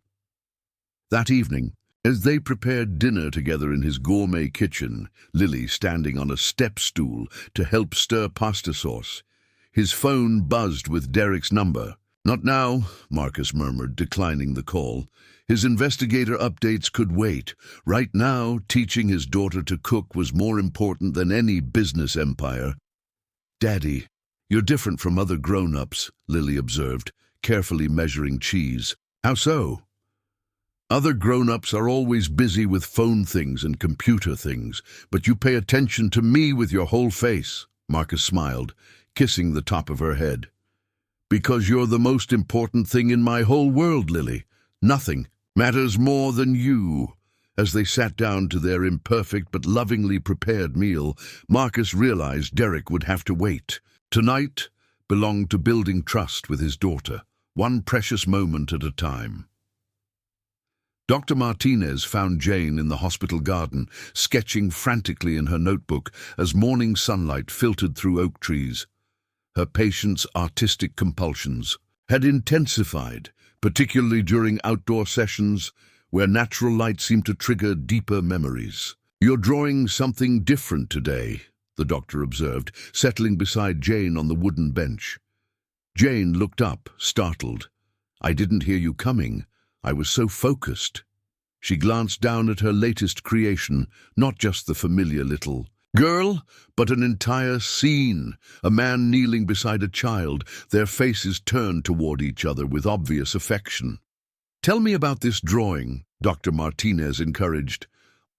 That evening, as they prepared dinner together in his gourmet kitchen, Lily standing on a step stool to help stir pasta sauce, his phone buzzed with Derek's number. Not now, Marcus murmured, declining the call. His investigator updates could wait. Right now, teaching his daughter to cook was more important than any business empire. Daddy, you're different from other grown-ups, Lily observed, carefully measuring cheese. How so? Other grown-ups are always busy with phone things and computer things, but you pay attention to me with your whole face, Marcus smiled, kissing the top of her head. Because you're the most important thing in my whole world, Lily. Nothing matters more than you. As they sat down to their imperfect but lovingly prepared meal, Marcus realized Derek would have to wait. Tonight belonged to building trust with his daughter, one precious moment at a time. Dr. Martinez found Jane in the hospital garden, sketching frantically in her notebook as morning sunlight filtered through oak trees. Her patient's artistic compulsions had intensified, particularly during outdoor sessions where natural light seemed to trigger deeper memories. You're drawing something different today, the doctor observed, settling beside Jane on the wooden bench. Jane looked up, startled. I didn't hear you coming. I was so focused. She glanced down at her latest creation, not just the familiar little girl, but an entire scene, a man kneeling beside a child, their faces turned toward each other with obvious affection. Tell me about this drawing, Dr. Martinez encouraged.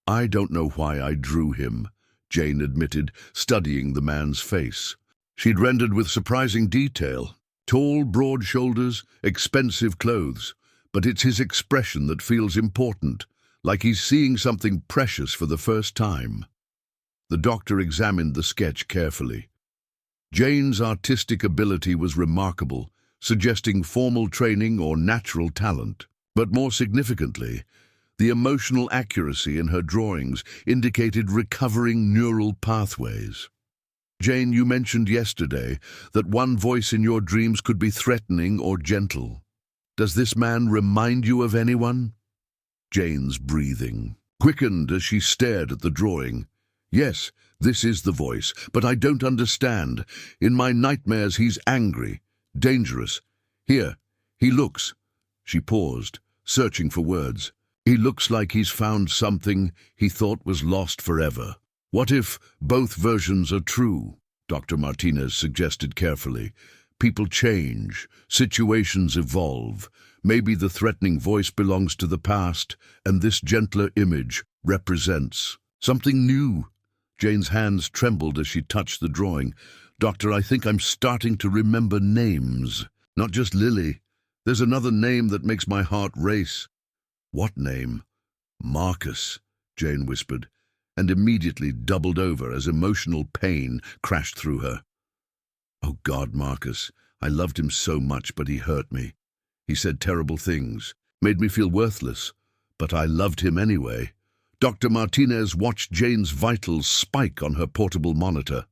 I don't know why I drew him, Jane admitted, studying the man's face. She'd rendered with surprising detail. Tall, broad shoulders, expensive clothes, but it's his expression that feels important, like he's seeing something precious for the first time. The doctor examined the sketch carefully. Jane's artistic ability was remarkable, suggesting formal training or natural talent. But more significantly, the emotional accuracy in her drawings indicated recovering neural pathways. Jane, you mentioned yesterday that one voice in your dreams could be threatening or gentle. Does this man remind you of anyone? Jane's breathing quickened as she stared at the drawing. Yes, this is the voice, but I don't understand. In my nightmares he's angry, dangerous. Here, he looks. She paused, searching for words. He looks like he's found something he thought was lost forever. What if both versions are true? Dr. Martinez suggested carefully. People change, situations evolve. Maybe the threatening voice belongs to the past, and this gentler image represents something new. Jane's hands trembled as she touched the drawing. Doctor, I think I'm starting to remember names. Not just Lily. There's another name that makes my heart race. What name? Marcus, Jane whispered, and immediately doubled over as emotional pain crashed through her. Oh God, Marcus, I loved him so much, but he hurt me. He said terrible things, made me feel worthless, but I loved him anyway. Dr. Martinez watched Jane's vitals spike on her portable monitor.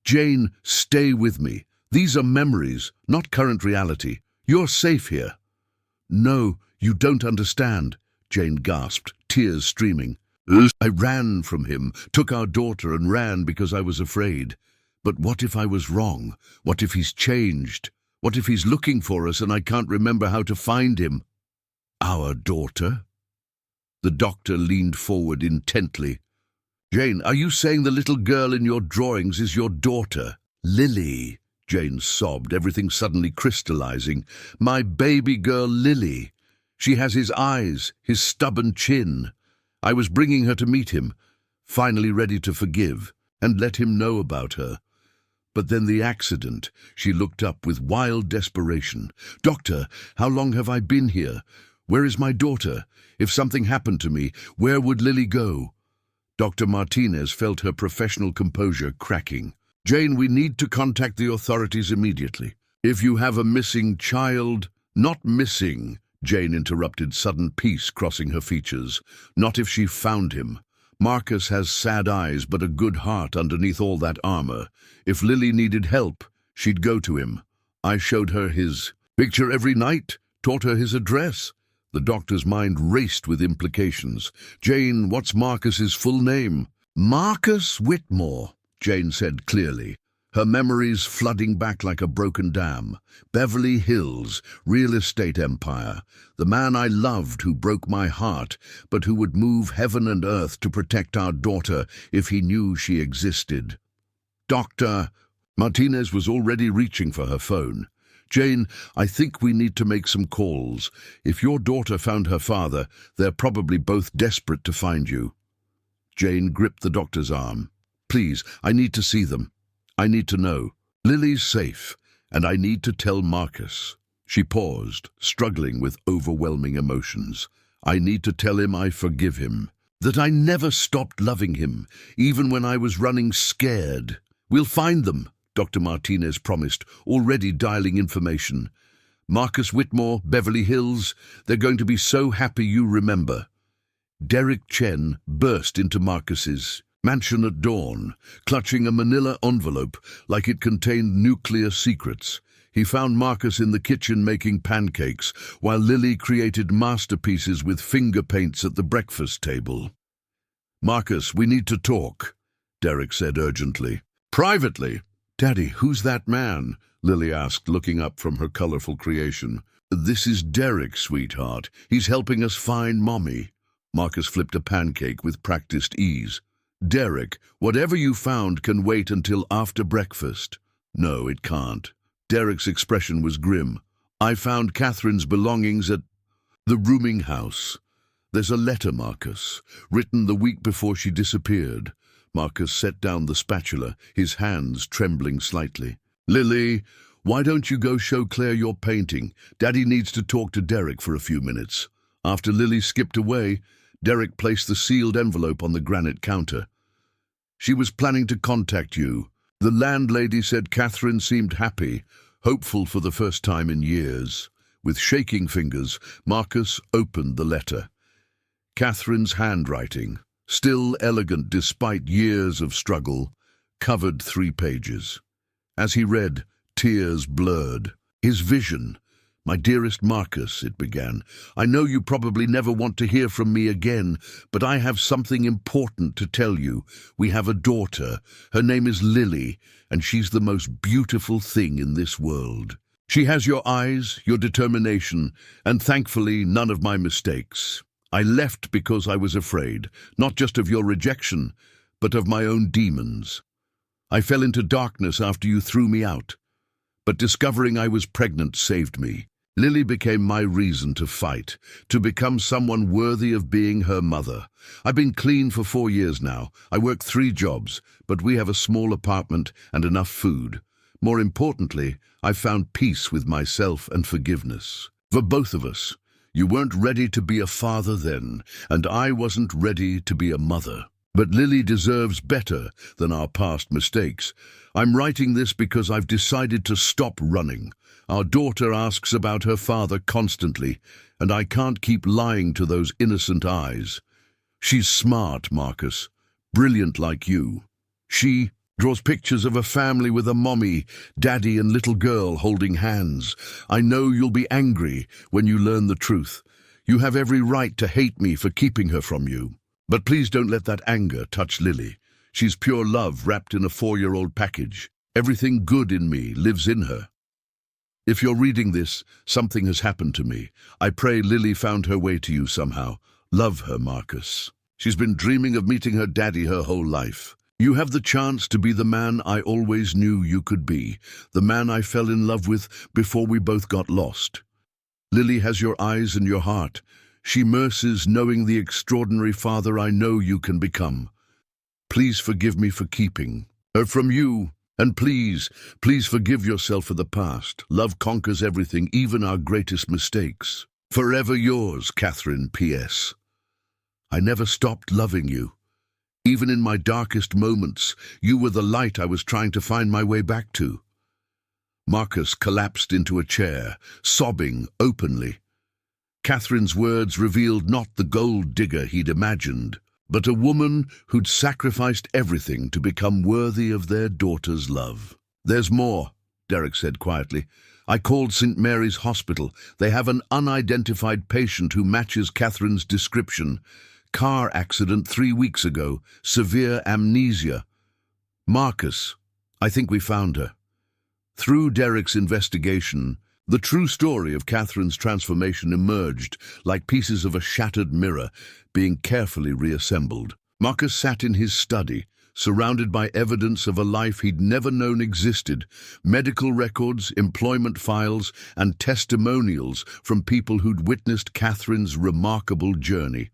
Jane, stay with me. These are memories, not current reality. You're safe here. No, you don't understand, Jane gasped, tears streaming. I ran from him, took our daughter and ran because I was afraid. But what if I was wrong? What if he's changed? What if he's looking for us and I can't remember how to find him? Our daughter? The doctor leaned forward intently. Jane, are you saying the little girl in your drawings is your daughter? Lily, Jane sobbed, everything suddenly crystallizing. My baby girl Lily. She has his eyes, his stubborn chin. I was bringing her to meet him, finally ready to forgive and let him know about her. But then the accident. She looked up with wild desperation. "Doctor, how long have I been here? Where is my daughter? If something happened to me, where would Lily go?" Dr. Martinez felt her professional composure cracking. "Jane, we need to contact the authorities immediately. If you have a missing child—" "Not missing," Jane interrupted, sudden peace crossing her features. "Not if she found him. Marcus has sad eyes but a good heart underneath all that armor. If Lily needed help, she'd go to him. I showed her his picture every night, taught her his address." The doctor's mind raced with implications. "Jane, what's Marcus's full name?" "Marcus Whitmore," Jane said clearly, her memories flooding back like a broken dam. "Beverly Hills, real estate empire. The man I loved who broke my heart, but who would move heaven and earth to protect our daughter if he knew she existed." "Doctor—" Martinez was already reaching for her phone. "Jane, I think we need to make some calls. If your daughter found her father, they're probably both desperate to find you." Jane gripped the doctor's arm. "Please, I need to see them. I need to know. Lily's safe, and I need to tell Marcus." She paused, struggling with overwhelming emotions. "I need to tell him I forgive him, that I never stopped loving him, even when I was running scared." "We'll find them," Dr. Martinez promised, already dialing information. "Marcus Whitmore, Beverly Hills, they're going to be so happy you remember." Derek Chen burst into Marcus's mansion at dawn, clutching a manila envelope like it contained nuclear secrets. He found Marcus in the kitchen making pancakes, while Lily created masterpieces with finger paints at the breakfast table. "Marcus, we need to talk," Derek said urgently. "Privately." "Daddy, who's that man?" Lily asked, looking up from her colorful creation. "This is Derek, sweetheart. He's helping us find Mommy." Marcus flipped a pancake with practiced ease. "Derek, whatever you found can wait until after breakfast." "No, it can't." Derek's expression was grim. "I found Catherine's belongings at the rooming house. There's a letter, Marcus, written the week before she disappeared." Marcus set down the spatula, his hands trembling slightly. "Lily, why don't you go show Claire your painting? Daddy needs to talk to Derek for a few minutes." After Lily skipped away, Derek placed the sealed envelope on the granite counter. "She was planning to contact you. The landlady said Catherine seemed happy, hopeful for the first time in years." With shaking fingers, Marcus opened the letter. Catherine's handwriting, still elegant despite years of struggle, covered 3 pages. As he read, tears blurred. His vision. "My dearest Marcus," it began, "I know you probably never want to hear from me again, but I have something important to tell you. We have a daughter. Her name is Lily, and she's the most beautiful thing in this world. She has your eyes, your determination, and thankfully none of my mistakes. I left because I was afraid, not just of your rejection, but of my own demons. I fell into darkness after you threw me out, but discovering I was pregnant saved me. Lily became my reason to fight, to become someone worthy of being her mother. I've been clean for 4 years now. I work 3 jobs, but we have a small apartment and enough food. More importantly, I found peace with myself and forgiveness. For both of us. You weren't ready to be a father then, and I wasn't ready to be a mother. But Lily deserves better than our past mistakes. I'm writing this because I've decided to stop running. Our daughter asks about her father constantly, and I can't keep lying to those innocent eyes. She's smart, Marcus, brilliant like you. She draws pictures of a family with a mommy, daddy and little girl holding hands. I know you'll be angry when you learn the truth. You have every right to hate me for keeping her from you. But please don't let that anger touch Lily. She's pure love wrapped in a 4-year-old package. Everything good in me lives in her. If you're reading this, something has happened to me. I pray Lily found her way to you somehow. Love her, Marcus. She's been dreaming of meeting her daddy her whole life. You have the chance to be the man I always knew you could be, the man I fell in love with before we both got lost. Lily has your eyes and your heart. She mercies knowing the extraordinary father I know you can become. Please forgive me for keeping her from you. And please forgive yourself for the past. Love conquers everything, even our greatest mistakes. Forever yours, Catherine P.S. I never stopped loving you. Even in my darkest moments, you were the light I was trying to find my way back to. Marcus collapsed into a chair, sobbing openly. Catherine's words revealed not the gold digger he'd imagined, but a woman who'd sacrificed everything to become worthy of their daughter's love. There's more, Derek said quietly. I called St. Mary's Hospital. They have an unidentified patient who matches Catherine's description. Car accident 3 weeks ago, severe amnesia. Marcus, I think we found her. Through Derek's investigation, the true story of Catherine's transformation emerged like pieces of a shattered mirror being carefully reassembled. Marcus sat in his study, surrounded by evidence of a life he'd never known existed, medical records, employment files, and testimonials from people who'd witnessed Catherine's remarkable journey.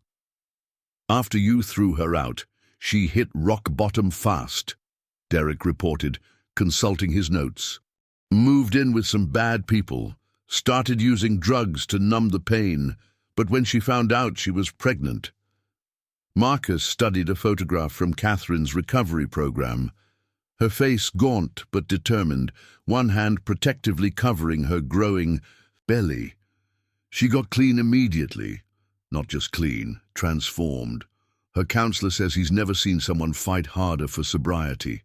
After you threw her out, she hit rock bottom fast, Derek reported, consulting his notes. Moved in with some bad people, started using drugs to numb the pain, but when she found out she was pregnant. Marcus studied a photograph from Catherine's recovery program, her face gaunt but determined, one hand protectively covering her growing belly. She got clean immediately. Not just clean, transformed. Her counselor says he's never seen someone fight harder for sobriety.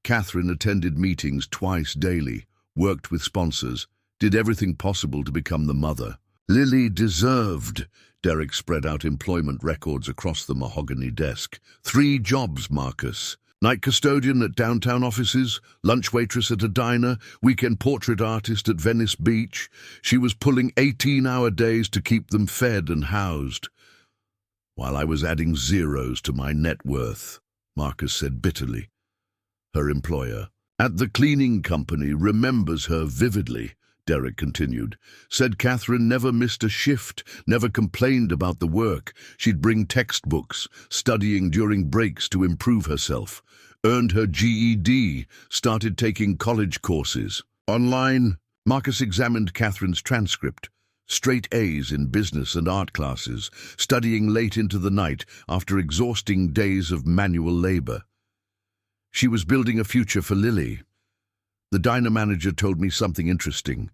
Catherine attended meetings twice daily, worked with sponsors, did everything possible to become the mother. Lily deserved. Derek spread out employment records across the mahogany desk. 3 jobs, Marcus. Night custodian at downtown offices, lunch waitress at a diner, weekend portrait artist at Venice Beach. She was pulling 18-hour days to keep them fed and housed. While I was adding zeros to my net worth, Marcus said bitterly. Her employer, at the cleaning company, remembers her vividly, Derek continued. Said Catherine never missed a shift, never complained about the work. She'd bring textbooks, studying during breaks to improve herself. Earned her GED, started taking college courses. Online, Marcus examined Catherine's transcript. Straight A's in business and art classes, studying late into the night after exhausting days of manual labor. She was building a future for Lily. The diner manager told me something interesting.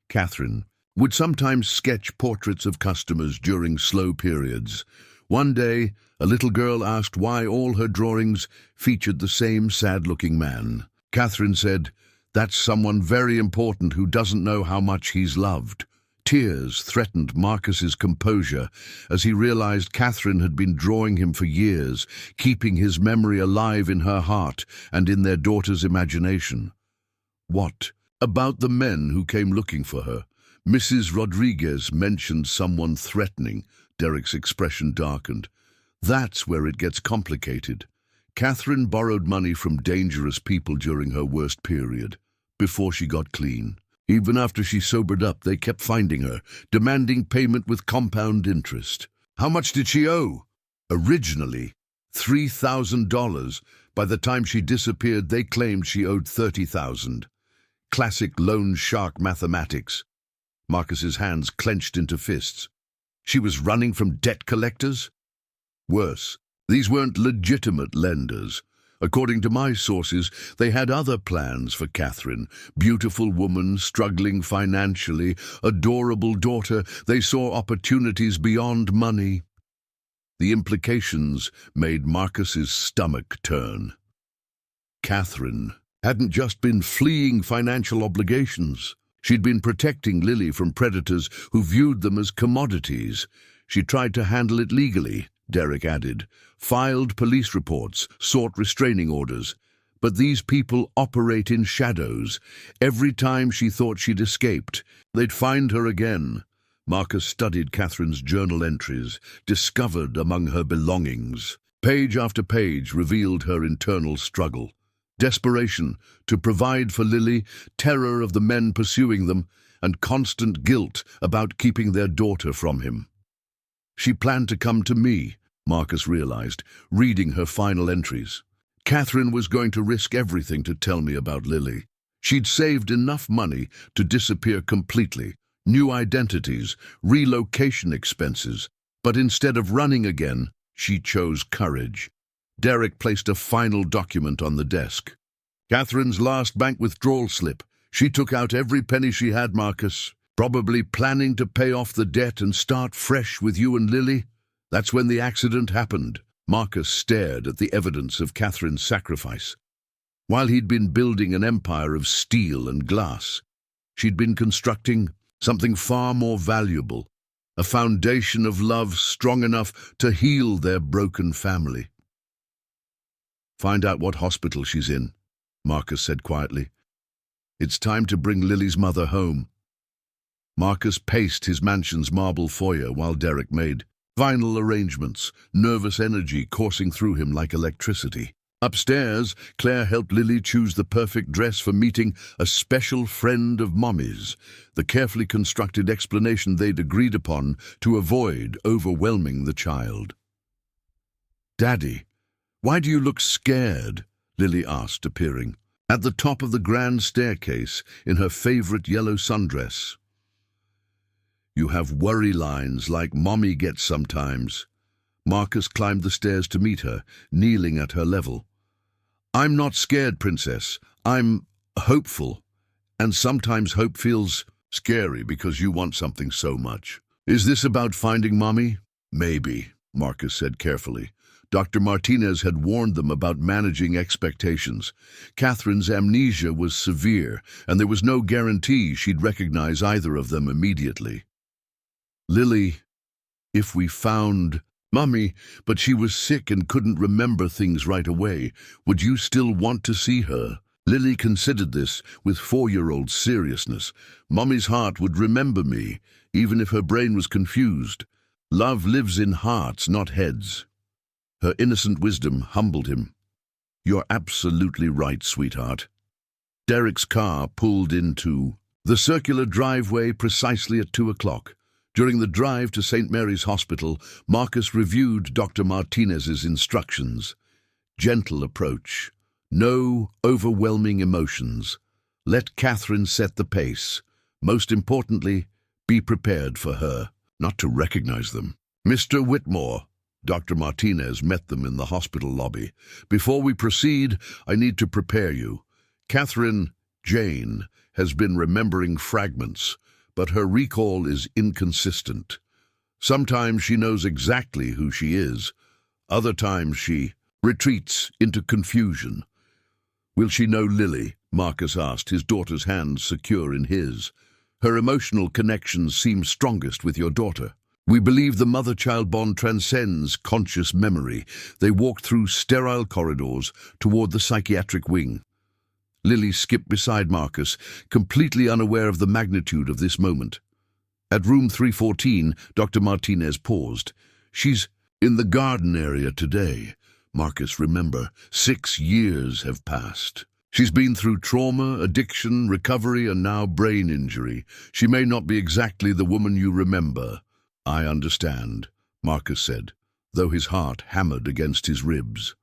Catherine would sometimes sketch portraits of customers during slow periods. One day, a little girl asked why all her drawings featured the same sad-looking man. Catherine said, "That's someone very important who doesn't know how much he's loved." Tears threatened Marcus's composure as he realized Catherine had been drawing him for years, keeping his memory alive in her heart and in their daughter's imagination. What about the men who came looking for her? Mrs. Rodriguez mentioned someone threatening. Derek's expression darkened. That's where it gets complicated. Catherine borrowed money from dangerous people during her worst period, before she got clean. Even after she sobered up, they kept finding her, demanding payment with compound interest. How much did she owe? Originally, $3,000. By the time she disappeared, they claimed she owed $30,000. Classic loan shark mathematics. Marcus's hands clenched into fists. She was running from debt collectors? Worse, these weren't legitimate lenders. According to my sources, they had other plans for Catherine. Beautiful woman, struggling financially, adorable daughter. They saw opportunities beyond money. The implications made Marcus's stomach turn. Catherine hadn't just been fleeing financial obligations. She'd been protecting Lily from predators who viewed them as commodities. She tried to handle it legally, Derek added, filed police reports, sought restraining orders. But these people operate in shadows. Every time she thought she'd escaped, they'd find her again. Marcus studied Catherine's journal entries, discovered among her belongings. Page after page revealed her internal struggle. Desperation to provide for Lily, terror of the men pursuing them, and constant guilt about keeping their daughter from him. She planned to come to me, Marcus realized, reading her final entries. Catherine was going to risk everything to tell me about Lily. She'd saved enough money to disappear completely, new identities, relocation expenses, but instead of running again, she chose courage. Derek placed a final document on the desk. Catherine's last bank withdrawal slip. She took out every penny she had, Marcus, probably planning to pay off the debt and start fresh with you and Lily. That's when the accident happened. Marcus stared at the evidence of Catherine's sacrifice. While he'd been building an empire of steel and glass, she'd been constructing something far more valuable, a foundation of love strong enough to heal their broken family. "Find out what hospital she's in," Marcus said quietly. "It's time to bring Lily's mother home." Marcus paced his mansion's marble foyer while Derek made final arrangements, nervous energy coursing through him like electricity. Upstairs, Claire helped Lily choose the perfect dress for meeting a special friend of Mommy's, the carefully constructed explanation they'd agreed upon to avoid overwhelming the child. "Daddy, why do you look scared?" Lily asked, appearing at the top of the grand staircase in her favorite yellow sundress. "You have worry lines like Mommy gets sometimes." Marcus climbed the stairs to meet her, kneeling at her level. "I'm not scared, Princess. I'm hopeful. And sometimes hope feels scary because you want something so much." "Is this about finding Mommy?" "Maybe," Marcus said carefully. Dr. Martinez had warned them about managing expectations. Catherine's amnesia was severe, and there was no guarantee she'd recognize either of them immediately. "Lily, if we found Mommy, but she was sick and couldn't remember things right away, would you still want to see her?" Lily considered this with 4-year-old seriousness. "Mommy's heart would remember me, even if her brain was confused. Love lives in hearts, not heads." Her innocent wisdom humbled him. "You're absolutely right, sweetheart." Derek's car pulled into the circular driveway precisely at 2 o'clock. During the drive to St. Mary's Hospital, Marcus reviewed Dr. Martinez's instructions. Gentle approach. No overwhelming emotions. Let Catherine set the pace. Most importantly, be prepared for her, not to recognize them. "Mr. Whitmore," Dr. Martinez met them in the hospital lobby. "Before we proceed, I need to prepare you. Catherine, Jane, has been remembering fragments, but her recall is inconsistent. Sometimes she knows exactly who she is. Other times she retreats into confusion." "Will she know Lily?" Marcus asked, his daughter's hand secure in his. "Her emotional connections seem strongest with your daughter." "We believe the mother-child bond transcends conscious memory." They walked through sterile corridors toward the psychiatric wing. Lily skipped beside Marcus, completely unaware of the magnitude of this moment. At room 314, Dr. Martinez paused. "She's in the garden area today." Marcus, remember, 6 years have passed. "She's been through trauma, addiction, recovery, and now brain injury. She may not be exactly the woman you remember." "I understand," Marcus said, though his heart hammered against his ribs.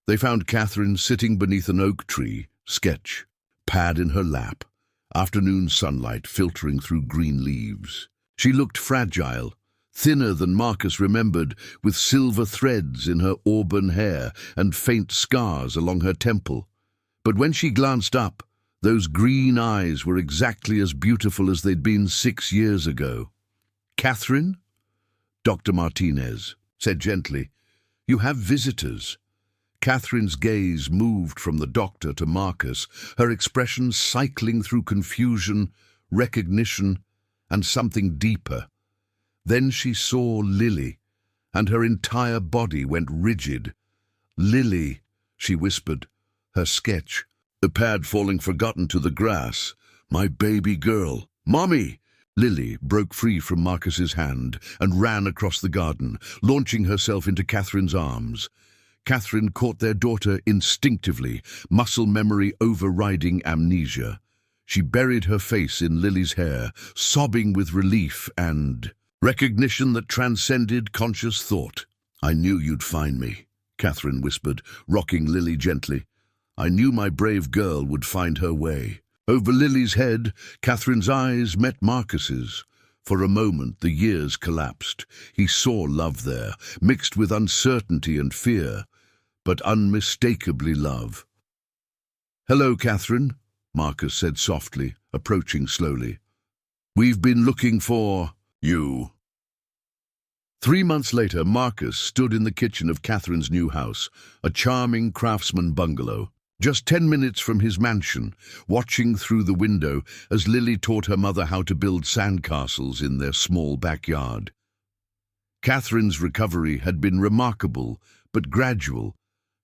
They found Catherine sitting beneath an oak tree, sketch, pad in her lap, afternoon sunlight filtering through green leaves. She looked fragile, thinner than Marcus remembered, with silver threads in her auburn hair and faint scars along her temple. But when she glanced up, those green eyes were exactly as beautiful as they'd been 6 years ago. "Catherine?" Dr. Martinez said gently, "You have visitors." Catherine's gaze moved from the doctor to Marcus, her expression cycling through confusion, recognition, and something deeper. Then she saw Lily, and her entire body went rigid. "Lily," she whispered, her sketch, the pad falling forgotten to the grass. "My baby girl." "Mommy!" Lily broke free from Marcus's hand and ran across the garden, launching herself into Catherine's arms. Catherine caught their daughter instinctively, muscle memory overriding amnesia. She buried her face in Lily's hair, sobbing with relief and recognition that transcended conscious thought. "I knew you'd find me," Catherine whispered, rocking Lily gently. "I knew my brave girl would find her way." Over Lily's head, Catherine's eyes met Marcus's. For a moment, the years collapsed. He saw love there, mixed with uncertainty and fear, but unmistakably love. "Hello, Catherine," Marcus said softly, approaching slowly. "We've been looking for you." 3 months later, Marcus stood in the kitchen of Catherine's new house, a charming craftsman bungalow, just 10 minutes from his mansion, watching through the window as Lily taught her mother how to build sandcastles in their small backyard. Catherine's recovery had been remarkable, but gradual,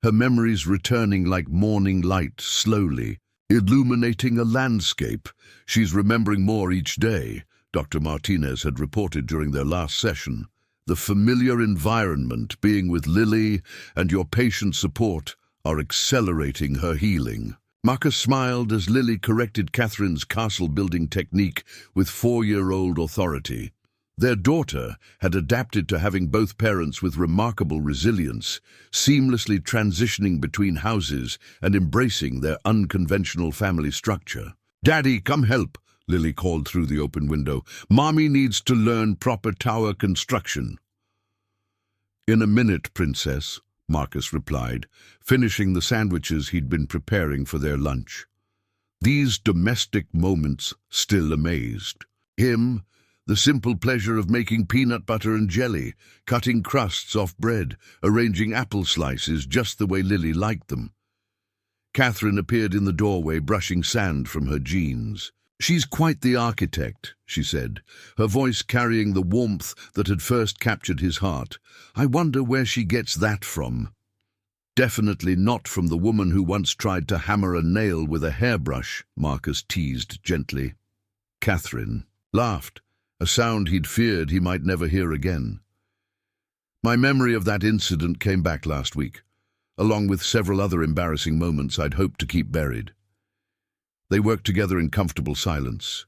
her memories returning like morning light, slowly, illuminating a landscape. "She's remembering more each day," Dr. Martinez had reported during their last session. "The familiar environment, being with Lily, and your patient support are accelerating her healing." Marcus smiled as Lily corrected Catherine's castle-building technique with 4-year-old authority. Their daughter had adapted to having both parents with remarkable resilience, seamlessly transitioning between houses and embracing their unconventional family structure. "Daddy, come help," Lily called through the open window. "Mommy needs to learn proper tower construction." "In a minute, Princess," Marcus replied, finishing the sandwiches he'd been preparing for their lunch. These domestic moments still amazed him. The simple pleasure of making peanut butter and jelly, cutting crusts off bread, arranging apple slices just the way Lily liked them. Catherine appeared in the doorway, brushing sand from her jeans. "She's quite the architect," she said, her voice carrying the warmth that had first captured his heart. "I wonder where she gets that from." "Definitely not from the woman who once tried to hammer a nail with a hairbrush," Marcus teased gently. Catherine laughed, a sound he'd feared he might never hear again. "My memory of that incident came back last week, along with several other embarrassing moments I'd hoped to keep buried." They worked together in comfortable silence,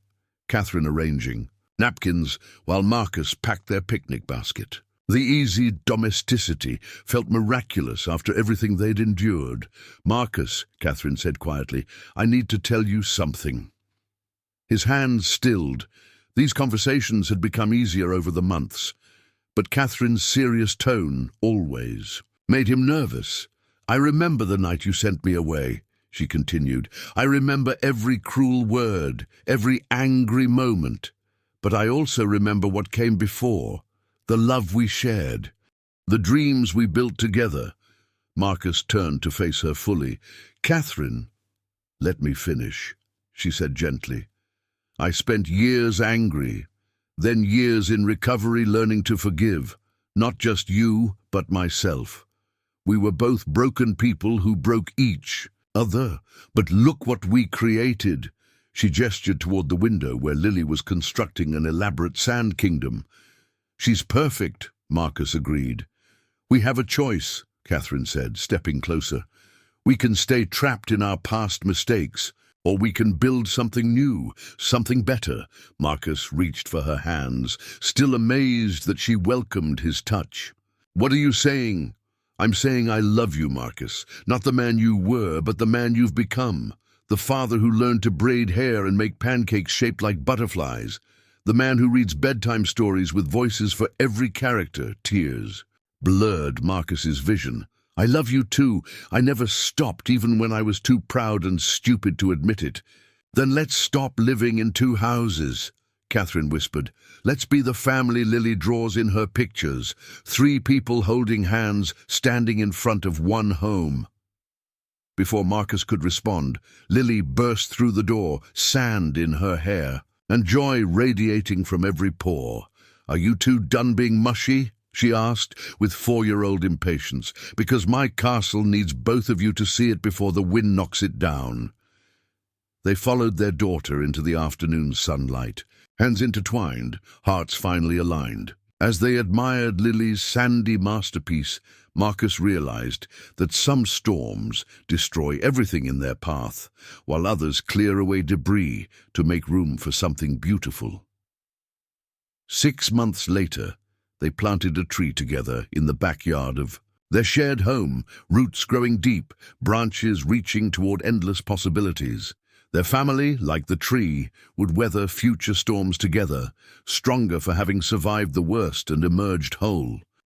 Catherine arranging napkins while Marcus packed their picnic basket. The easy domesticity felt miraculous after everything they'd endured. "Marcus," Catherine said quietly, "I need to tell you something." His hands stilled. These conversations had become easier over the months, but Catherine's serious tone always made him nervous. "I remember the night you sent me away," she continued. "I remember every cruel word, every angry moment. But I also remember what came before, the love we shared, the dreams we built together." Marcus turned to face her fully. "Catherine, let me finish," she said gently. "I spent years angry, then years in recovery learning to forgive, not just you, but myself. We were both broken people who broke each other, but look what we created." She gestured toward the window where Lily was constructing an elaborate sand kingdom. "She's perfect," Marcus agreed. "We have a choice," Catherine said, stepping closer. "We can stay trapped in our past mistakes, or we can build something new, something better." Marcus reached for her hands, still amazed that she welcomed his touch. "What are you saying?" "I'm saying I love you, Marcus. Not the man you were, but the man you've become. The father who learned to braid hair and make pancakes shaped like butterflies. The man who reads bedtime stories with voices for every character." Tears blurred Marcus's vision. "I love you too. I never stopped, even when I was too proud and stupid to admit it." "Then let's stop living in two houses," Catherine whispered. "Let's be the family Lily draws in her pictures. 3 people holding hands, standing in front of one home." Before Marcus could respond, Lily burst through the door, sand in her hair, and joy radiating from every pore. "Are you two done being mushy?" she asked, with 4-year-old impatience. "Because my castle needs both of you to see it before the wind knocks it down." They followed their daughter into the afternoon sunlight, hands intertwined, hearts finally aligned. As they admired Lily's sandy masterpiece, Marcus realized that some storms destroy everything in their path, while others clear away debris to make room for something beautiful. 6 months later, they planted a tree together in the backyard of their shared home, roots growing deep, branches reaching toward endless possibilities. Their family, like the tree, would weather future storms together, stronger for having survived the worst and emerged whole.